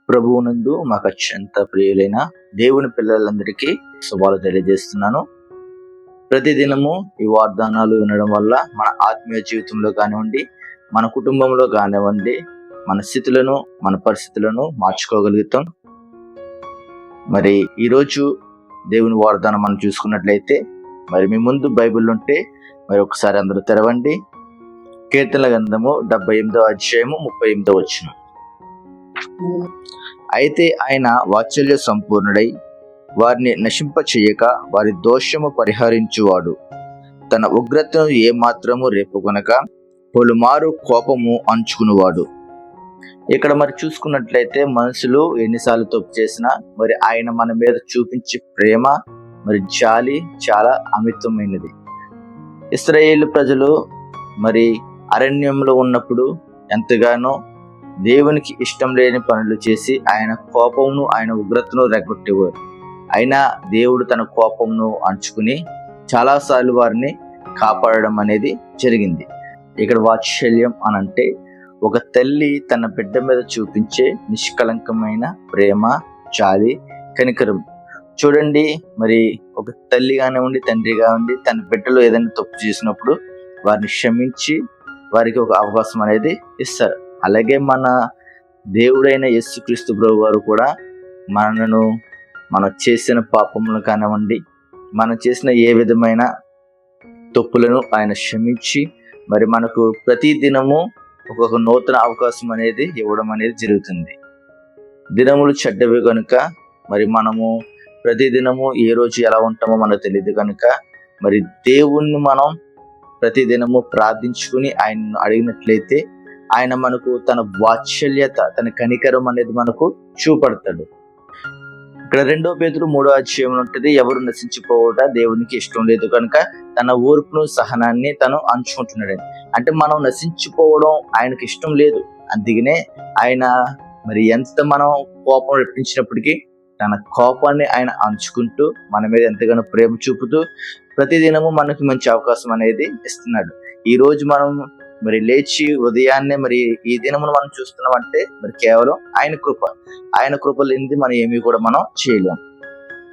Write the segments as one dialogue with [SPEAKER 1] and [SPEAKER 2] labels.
[SPEAKER 1] ప్రభువునందు మాకు అత్యంత ప్రియులైన దేవుని పిల్లలందరికీ శుభాలు తెలియజేస్తున్నాను. ప్రతిదినము ఈ వాగ్దానాలు వినడం వల్ల మన ఆత్మీయ జీవితంలో కానివ్వండి, మన కుటుంబంలో కానివ్వండి, మన స్థితులను మన పరిస్థితులను మార్చుకోగలుగుతాం. మరి ఈరోజు దేవుని వాగ్దానం మనం చూసుకున్నట్లయితే, మరి మీ ముందు బైబిల్ ఉంటే మరి ఒకసారి అందరూ తెరవండి. కీర్తనల గ్రంథము 78వ అధ్యాయము 38వ వచనం. అయితే ఆయన వాత్సల్య సంపూర్ణుడై వారిని నశింప చేయక వారి దోషము పరిహరించువాడు, తన ఉగ్రతను ఏమాత్రము రేపుకొనక పలుమారు కోపము అంచుకునేవాడు. ఇక్కడ మరి చూసుకున్నట్లయితే మనుషులు ఎన్నిసార్లు తప్పు చేసినా మరి ఆయన మన మీద చూపించే ప్రేమ మరి జాలి చాలా అమితమైనది. ఇశ్రాయేలు ప్రజలు మరి అరణ్యంలో ఉన్నప్పుడు ఎంతగానో దేవునికి ఇష్టం లేని పనులు చేసి ఆయన కోపమును ఆయన ఉగ్రతను రెగ్గొట్టేవారు. అయినా దేవుడు తన కోపమును అంచుకుని చాలాసార్లు వారిని కాపాడడం అనేది జరిగింది. ఇక్కడ వాత్సల్యం అనంటే ఒక తల్లి తన బిడ్డ మీద చూపించే నిష్కలంకమైన ప్రేమ, జాలి, కనికరం. చూడండి, మరి ఒక తల్లి కానివ్వండి, తండ్రి కానివ్వండి, తన బిడ్డలు ఏదైనా తప్పు చేసినప్పుడు వారిని క్షమించి వారికి ఒక అవకాశం అనేది ఇస్తారు. అలాగే మన దేవుడైన యేసుక్రీస్తు ప్రభు వారు కూడా మనం చేసిన పాపములను కానివ్వండి, మనం చేసిన ఏ విధమైన తప్పులను ఆయన క్షమించి మరి మనకు ప్రతి దినము ఒక్కొక్క నూతన అవకాశం అనేది ఇవ్వడం అనేది జరుగుతుంది. దినములు చెడ్డవి కనుక మరి మనము ప్రతి దినము ఏ రోజు ఎలా ఉంటామో మనకు తెలియదు కనుక మరి దేవుణ్ణి మనం ప్రతి దినము ప్రార్థించుకుని ఆయనను అడిగినట్లయితే ఆయన మనకు తన వాత్సల్యత, తన కనికరం అనేది మనకు చూపడతాడు. ఇక్కడ 2 పేతురు 3వ అధ్యాయంలో ఉంటుంది, ఎవరు నశించిపోవట దేవునికి ఇష్టం లేదు కనుక తన ఓర్పును సహనాన్ని తను అంచుకుంటున్నాడు. అంటే మనం నశించిపోవడం ఆయనకి ఇష్టం లేదు. అందుకనే ఆయన మరి ఎంత మనం కోపం రప్పించినప్పటికీ తన కోపాన్ని ఆయన అంచుకుంటూ మన మీద ఎంతగానో ప్రేమ చూపుతూ ప్రతిదినము మనకు మంచి అవకాశం అనేది ఇస్తున్నాడు. ఈ రోజు మనం మరి లేచి ఉదయాన్నే మరి ఈ దినమును మనం చూస్తున్నామంటే మరి కేవలం ఆయన కృప లేనిది మనం ఏమీ కూడా మనం చేయలేం.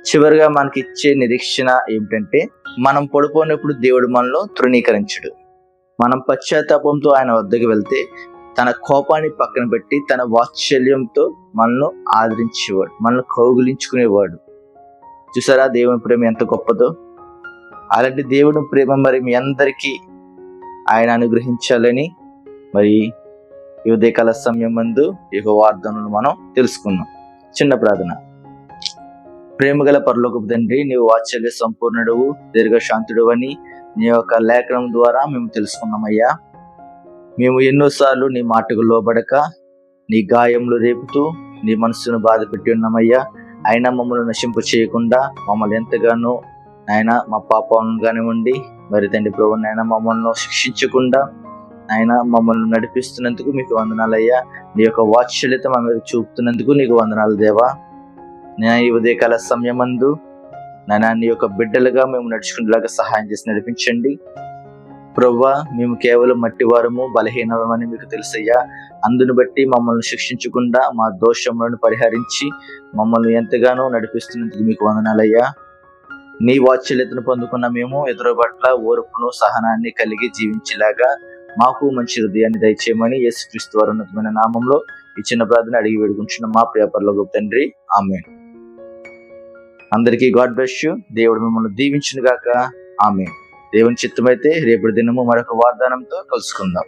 [SPEAKER 1] చివరిగా మనకి ఇచ్చే నిరీక్షణ ఏమిటంటే, మనం పడిపోయినప్పుడు దేవుడు మనలో తృణీకరించడు. మనం పశ్చాత్తాపంతో ఆయన వద్దకు వెళ్తే తన కోపాన్ని పక్కన పెట్టి తన వాత్సల్యంతో మనల్ని ఆదరించేవాడు, మనల్ని కౌగిలించుకునేవాడు. చూసారా దేవుని ప్రేమ ఎంత గొప్పదో. అలాంటి దేవుని ప్రేమ మరి మీ అందరికీ ఆయన అనుగ్రహించాలని మరి ఈ ఉదయకాల సమయం మందు ఈ వాగ్దానాలను మనం తెలుసుకున్నాం. చిన్న ప్రార్థన. ప్రేమగల పరలోకపు తండ్రి, నీవు వాత్సల్య సంపూర్ణుడవు, దీర్ఘశాంతుడు అని నీ యొక్క లేఖనం ద్వారా మేము తెలుసుకున్నామయ్యా. మేము ఎన్నోసార్లు నీ మాటకు లోబడక నీ గాయములు రేపుతూ నీ మనస్సును బాధ పెట్టి ఉన్నామయ్యా. అయినా మమ్మల్ని నశింపు చేయకుండా మమ్మల్ని ఎంతగానో ఆయన మా పాపాలను కానివ్వండి మరి తండ్రి ప్రభు నాయన మమ్మల్ని శిక్షించకుండా ఆయన మమ్మల్ని నడిపిస్తున్నందుకు మీకు వందనాలయ్యా. నీ యొక్క వాత్సల్యత మా మీద చూపుతున్నందుకు నీకు వందనాలు దేవా. నేను ఈ ఉదయకాల సమయమందు నాయన నీ యొక్క బిడ్డలుగా మేము నడుచుకునేలాగా సహాయం చేసి నడిపించండి ప్రభువా. మేము కేవలం మట్టివారము, బలహీనమని మీకు తెలుసయ్యా. అందును బట్టి మమ్మల్ని శిక్షించకుండా మా దోషములను పరిహరించి మమ్మల్ని ఎంతగానో నడిపిస్తున్నందుకు మీకు వందనాలయ్యా. నీ వాత్సల్యతను పొందుకున్న మేము ఇతరుల పట్ల ఓర్పును సహనాన్ని కలిగి జీవించేలాగా మాకు మంచి హృదయాన్ని దయచేయమని యేసుక్రీస్తు వారి ఉన్నతమైన నామంలో ఈ చిన్న ప్రార్థన అడిగి వేడుకుంటున్న మా ప్రియ పరలోకపు తండ్రి, ఆమేన్. అందరికీ గాడ్ బ్లెస్ యు. దేవుడు మిమ్మల్ని దీవించును గాక. ఆమేన్. దేవుని చిత్తమైతే రేపటి దినము మరొక వాగ్దానంతో కలుసుకుందాం.